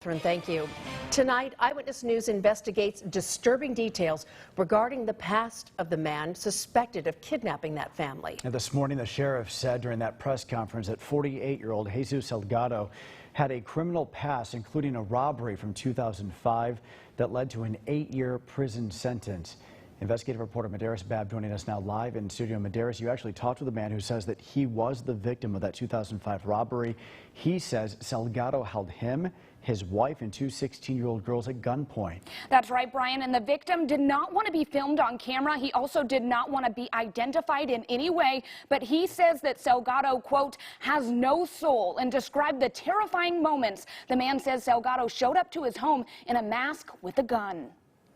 Thank you. Tonight, Eyewitness News investigates disturbing details regarding the past of the man suspected of kidnapping that family. And this morning, the sheriff said during that press conference that 48-year-old Jesus Salgado had a criminal past, including a robbery from 2005 that led to an 8-year prison sentence. Investigative reporter Medeiros Babb joining us now live in studio. Medeiros, you actually talked with a man who says that he was the victim of that 2005 robbery. He says Salgado held him, his wife, and two 16-year-old girls at gunpoint. That's right, Brian. And the victim did not want to be filmed on camera. He also did not want to be identified in any way. But he says that Salgado, quote, has no soul, and described the terrifying moments. The man says Salgado showed up to his home in a mask with a gun.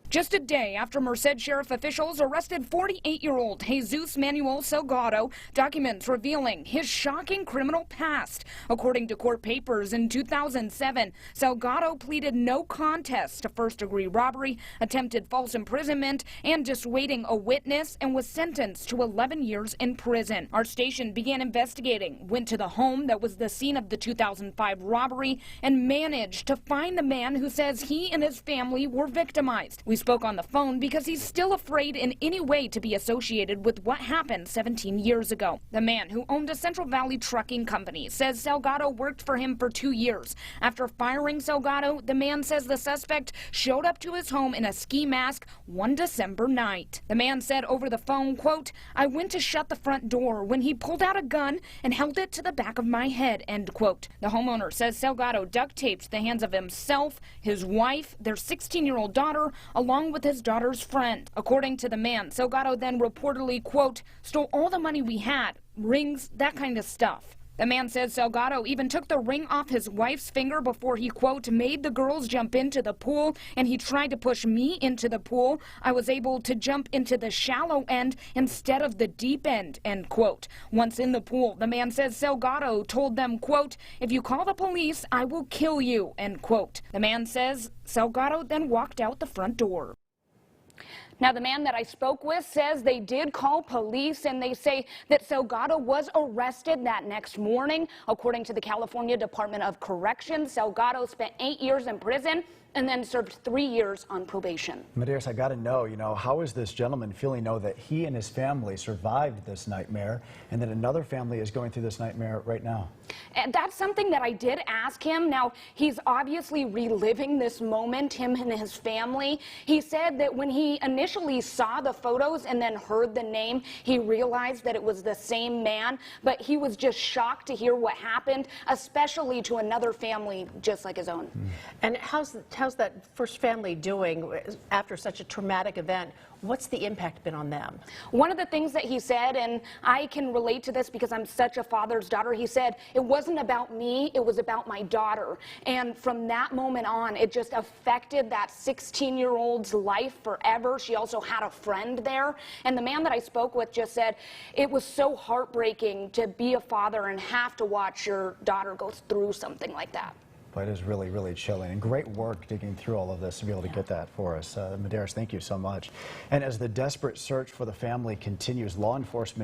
Just a day after Merced sheriff officials arrested 48-year-old Jesus Manuel Salgado, documents revealing his shocking criminal past. According to court papers, in 2007, Salgado pleaded no contest to first-degree robbery, attempted false imprisonment, and dissuading a witness, and was sentenced to 11 years in prison. Our station began investigating, went to the home that was the scene of the 2005 robbery, and managed to find the man who says he and his family were victimized. We spoke on the phone because he's still afraid in any way to be associated with what happened 17 years ago. The man, who owned a Central Valley trucking company, says Salgado worked for him for 2 years. After firing Salgado, the man says the suspect showed up to his home in a ski mask one December night. The man said over the phone, quote, "I went to shut the front door when he pulled out a gun and held it to the back of my head," end quote. The homeowner says Salgado duct taped the hands of himself, his wife, their 16-year-old daughter, along with his daughter's friend. According to the man, Salgado then reportedly, quote, stole all the money we had, rings, that kind of stuff. The man says Salgado even took the ring off his wife's finger before he, quote, made the girls jump into the pool, and he tried to push me into the pool. I was able to jump into the shallow end instead of the deep end, end quote. Once in the pool, the man says Salgado told them, quote, if you call the police, I will kill you, end quote. The man says Salgado then walked out the front door. Now, the man that I spoke with says they did call police, and they say that Salgado was arrested that next morning. According to the California Department of Corrections, Salgado spent 8 years in prison and then served 3 years on probation. Medeiros, I got to know, how is this gentleman feeling, that he and his family survived this nightmare and that another family is going through this nightmare right now? And that's something that I did ask him. Now, he's obviously reliving this moment, him and his family. He said that when he initially saw the photos and then heard the name, he realized that it was the same man, but he was just shocked to hear what happened, especially to another family just like his own. And how's that first family doing after such a traumatic event? What's the impact been on them? One of the things that he said, and I can relate to this because I'm such a father's daughter, he said, it wasn't about me, it was about my daughter. And from that moment on, it just affected that 16-year-old's life forever. She also had a friend there. And the man that I spoke with just said, it was so heartbreaking to be a father and have to watch your daughter go through something like that. But it is really, really chilling, and great work digging through all of this to be able to get that for us. Medeiros, thank you so much. And as the desperate search for the family continues, law enforcement